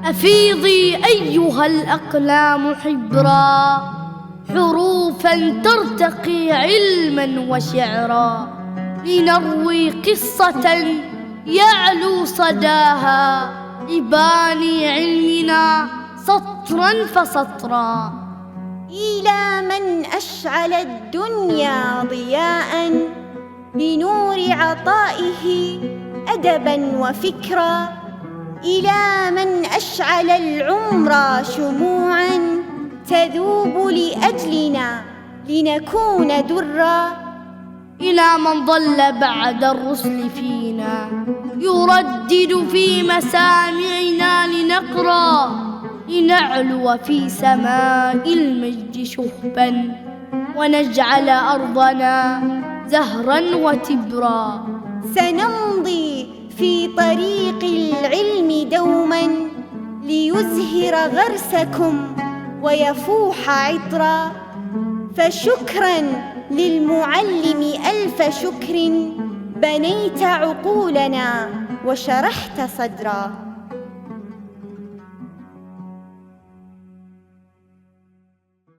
أفيضي أيها الأقلام حبرا، حروفا ترتقي علما وشعرا، لنروي قصة يعلو صداها، لباني علمنا سطرا فسطرا. إلى من أشعل الدنيا ضياء، بنور عطائه أدبا وفكرا، إلى من أشعل العمر شموعا، تذوب لأجلنا لنكون درا، إلى من ظل بعد الرسل فينا يردد في مسامعنا لنقرا، لنعلو في سماء المجد شهبا، ونجعل أرضنا زهرا وتبرا. سنمضي في طريق العلم دوما، ليزهر غرسكم ويفوح عطرا، فشكرا للمعلم ألف شكر، بنيت عقولنا وشرحت صدرا.